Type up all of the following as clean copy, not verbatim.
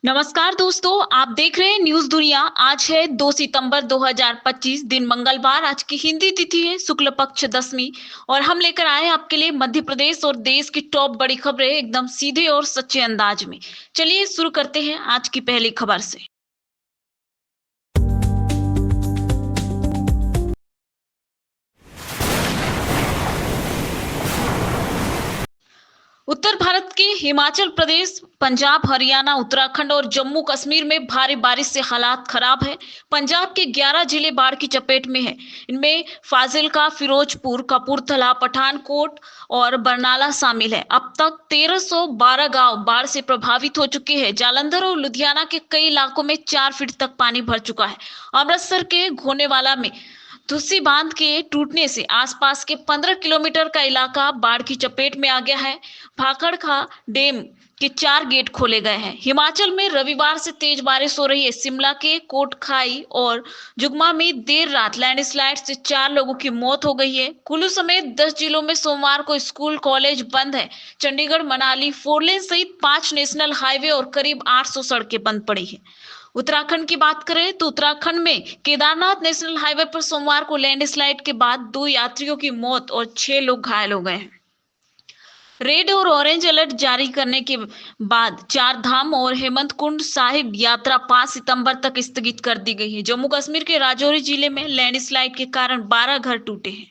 नमस्कार दोस्तों, आप देख रहे हैं न्यूज दुनिया। आज है 2 सितंबर 2025, दिन मंगलवार। आज की हिंदी तिथि है शुक्ल पक्ष दशमी और हम लेकर आए हैं आपके लिए मध्य प्रदेश और देश की टॉप बड़ी खबरें एकदम सीधे और सच्चे अंदाज में। चलिए शुरू करते हैं आज की पहली खबर से। उत्तर भारत के हिमाचल प्रदेश, पंजाब, हरियाणा, उत्तराखंड और जम्मू कश्मीर में भारी बारिश से हालात खराब है। पंजाब के 11 जिले बाढ़ की चपेट में हैं। इनमें फाजिल्का, फिरोजपुर, कपूरथला, पठानकोट और बरनाला शामिल है। अब तक 1312 गांव बाढ़ से प्रभावित हो चुके हैं। जालंधर और लुधियाना के कई इलाकों में 4 फीट तक पानी भर चुका है। अमृतसर के घोनेवाला में तुलसी बांध के टूटने से आसपास के 15 किलोमीटर का इलाका बाढ़ की चपेट में आ गया है। भाखड़खा डैम के 4 गेट खोले गए हैं। हिमाचल में रविवार से तेज बारिश हो रही है। शिमला के कोटखाई और जुगमा में देर रात लैंडस्लाइड से 4 लोगों की मौत हो गई है। कुल्लू समेत 10 जिलों में सोमवार को स्कूल कॉलेज बंद है। चंडीगढ़ मनाली 4 लेन सहित 5 नेशनल हाईवे और करीब 800 सड़कें बंद पड़ी है। उत्तराखंड की बात करें तो उत्तराखंड में केदारनाथ नेशनल हाईवे पर सोमवार को लैंडस्लाइड के बाद 2 यात्रियों की मौत और 6 लोग घायल हो गए हैं। रेड और ऑरेंज अलर्ट जारी करने के बाद चार धाम और हेमंत कुंड साहिब यात्रा 5 सितंबर तक स्थगित कर दी गई है। जम्मू कश्मीर के राजौरी जिले में लैंडस्लाइड के कारण 12 घर टूटे हैं।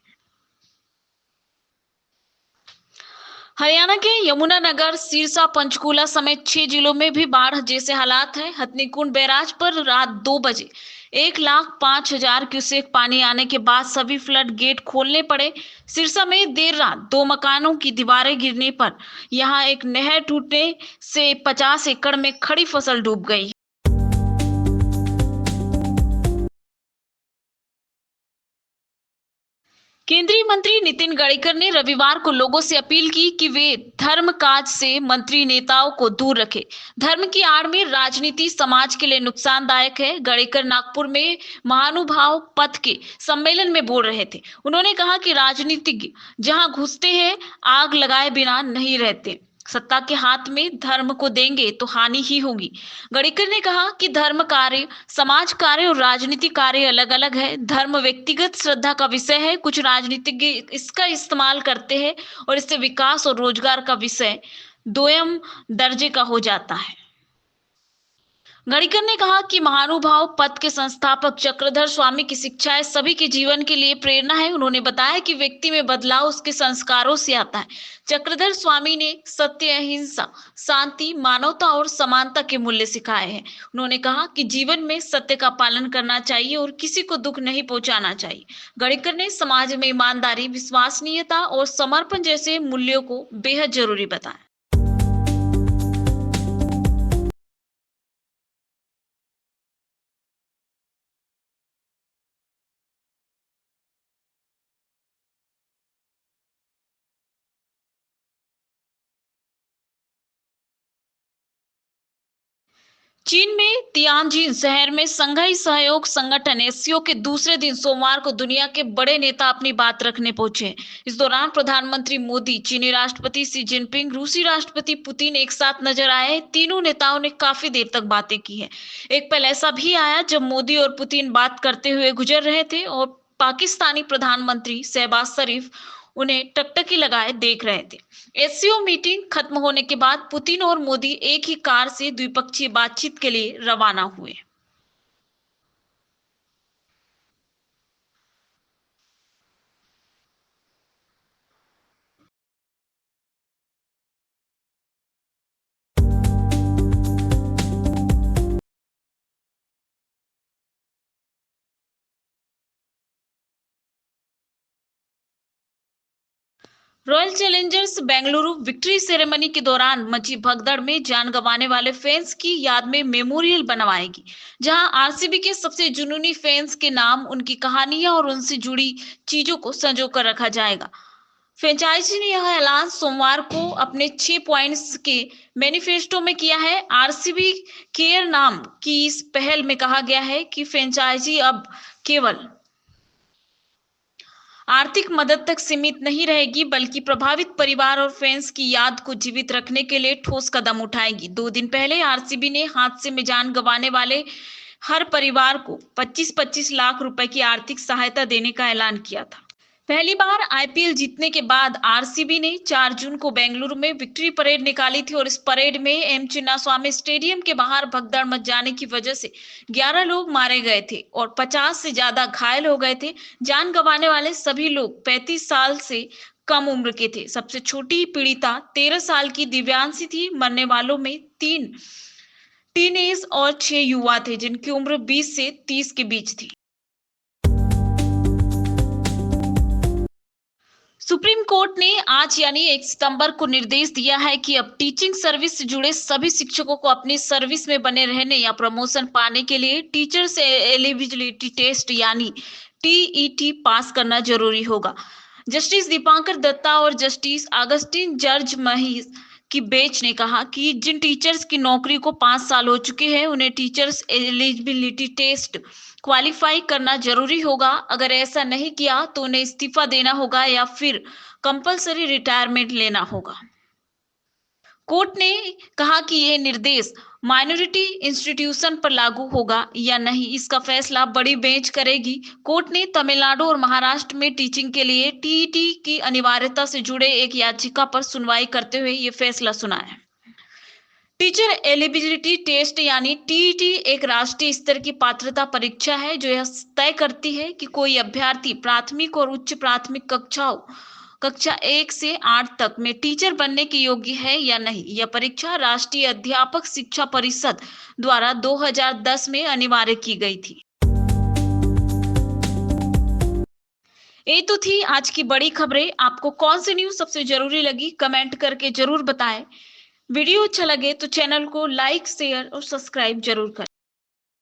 हरियाणा के यमुनानगर, सिरसा, पंचकूला समेत 6 जिलों में भी बाढ़ जैसे हालात हैं। हथनीकुंड बैराज पर रात 2 बजे 1,05,000 क्यूसेक पानी आने के बाद सभी फ्लड गेट खोलने पड़े। सिरसा में देर रात 2 मकानों की दीवारें गिरने पर यहां एक नहर टूटने से 50 एकड़ में खड़ी फसल डूब गई। केंद्रीय मंत्री नितिन गडकरी ने रविवार को लोगों से अपील की कि वे धर्म काज से मंत्री नेताओं को दूर रखें। धर्म की आड़ में राजनीति समाज के लिए नुकसानदायक है। गडकरी नागपुर में महानुभाव पथ के सम्मेलन में बोल रहे थे। उन्होंने कहा कि राजनीतिज्ञ जहां घुसते हैं आग लगाए बिना नहीं रहते। सत्ता के हाथ में धर्म को देंगे तो हानि ही होगी। गडकरी ने कहा कि धर्म कार्य, समाज कार्य और राजनीति कार्य अलग अलग है। धर्म व्यक्तिगत श्रद्धा का विषय है। कुछ राजनीतिज्ञ इसका इस्तेमाल करते हैं और इससे विकास और रोजगार का विषय दोयम दर्जे का हो जाता है। गडकरी ने कहा कि महानुभाव पथ के संस्थापक चक्रधर स्वामी की शिक्षाएं सभी के जीवन के लिए प्रेरणा है। उन्होंने बताया कि व्यक्ति में बदलाव उसके संस्कारों से आता है। चक्रधर स्वामी ने सत्य, अहिंसा, शांति, मानवता और समानता के मूल्य सिखाए हैं। उन्होंने कहा कि जीवन में सत्य का पालन करना चाहिए और किसी को दुख नहीं पहुंचाना चाहिए। गडकरी ने समाज में ईमानदारी, विश्वसनीयता और समर्पण जैसे मूल्यों को बेहद जरूरी बताया। चीन में तियानजिन शहर में संघाई सहयोग संगठन एससीओ के दूसरे दिन सोमवार को दुनिया के बड़े नेता अपनी बात रखने पहुंचे। इस दौरान प्रधानमंत्री मोदी, चीनी राष्ट्रपति शी जिनपिंग, रूसी राष्ट्रपति पुतिन एक साथ नजर आए। तीनों नेताओं ने काफी देर तक बातें की है। एक पल ऐसा भी आया जब मोदी और पुतिन बात करते हुए गुजर रहे थे और पाकिस्तानी प्रधानमंत्री शहबाज शरीफ उन्हें टकटकी लगाए देख रहे थे। एससीओ मीटिंग खत्म होने के बाद पुतिन और मोदी एक ही कार से द्विपक्षीय बातचीत के लिए रवाना हुए। Royal Challengers Bengaluru victory ceremony के दौरान मची भगदड़ में जान गंवाने वाले फैंस की याद में मेमोरियल बनवाएगी, जहां आरसीबी के सबसे जुनूनी फैंस के नाम, उनकी कहानियां और उनसे जुड़ी चीजों को संजो कर रखा जाएगा। फ्रेंचाइजी ने यह ऐलान सोमवार को अपने 6 पॉइंट्स के मैनिफेस्टो में किया है। आरसीबी केयर नाम की इस पहल में कहा गया है कि फ्रेंचाइजी अब केवल आर्थिक मदद तक सीमित नहीं रहेगी, बल्कि प्रभावित परिवार और फैंस की याद को जीवित रखने के लिए ठोस कदम उठाएगी। 2 दिन पहले आरसीबी ने हादसे में जान गंवाने वाले हर परिवार को 25-25 लाख रुपए की आर्थिक सहायता देने का ऐलान किया था। पहली बार आईपीएल जीतने के बाद आरसीबी ने 4 जून को बेंगलुरु में विक्ट्री परेड निकाली थी और इस परेड में एम चिन्नास्वामी स्टेडियम के बाहर भगदड़ मच जाने की वजह से 11 लोग मारे गए थे और 50 से ज्यादा घायल हो गए थे। जान गंवाने वाले सभी लोग 35 साल से कम उम्र के थे। सबसे छोटी पीड़िता 13 साल की दिव्यांशी थी। मरने वालों में 3 टीनेज और 6 युवा थे, जिनकी उम्र 20 से 30 के बीच थी। सुप्रीम कोर्ट ने आज यानी 1 सितंबर को निर्देश दिया है कि अब टीचिंग सर्विस से जुड़े सभी शिक्षकों को अपनी सर्विस में बने रहने या प्रमोशन पाने के लिए टीचर्स एलिजिबिलिटी टेस्ट यानी टीईटी पास करना जरूरी होगा। जस्टिस दीपांकर दत्ता और जस्टिस अगस्टिन जर्ज महीस की बेंच ने कहा कि जिन टीचर्स की नौकरी को 5 साल हो चुके हैं उन्हें टीचर्स एलिजिबिलिटी टेस्ट क्वालिफाई करना जरूरी होगा। अगर ऐसा नहीं किया तो उन्हें इस्तीफा देना होगा या फिर कंपलसरी रिटायरमेंट लेना होगा। कोर्ट ने कहा कि यह निर्देश माइनॉरिटी इंस्टीट्यूशन पर लागू होगा या नहीं, इसका फैसला बड़ी बेंच करेगी। कोर्ट ने तमिलनाडु और महाराष्ट्र में टीचिंग के लिए टीईटी की अनिवार्यता से जुड़े एक याचिका पर सुनवाई करते हुए यह फैसला सुनाया। टीचर एलिजिबिलिटी टेस्ट यानी टीईटी एक राष्ट्रीय स्तर की पात्रता परीक्षा है जो यह तय करती है कि कोई अभ्यर्थी प्राथमिक और उच्च प्राथमिक कक्षा 1 से 8 तक में टीचर बनने के योग्य है या नहीं। यह परीक्षा राष्ट्रीय अध्यापक शिक्षा परिषद द्वारा 2010 में अनिवार्य की गई थी। ये तो थी आज की बड़ी खबरें। आपको कौन सी न्यूज सबसे जरूरी लगी कमेंट करके जरूर बताएं। वीडियो अच्छा लगे तो चैनल को लाइक, शेयर और सब्सक्राइब जरूर करें।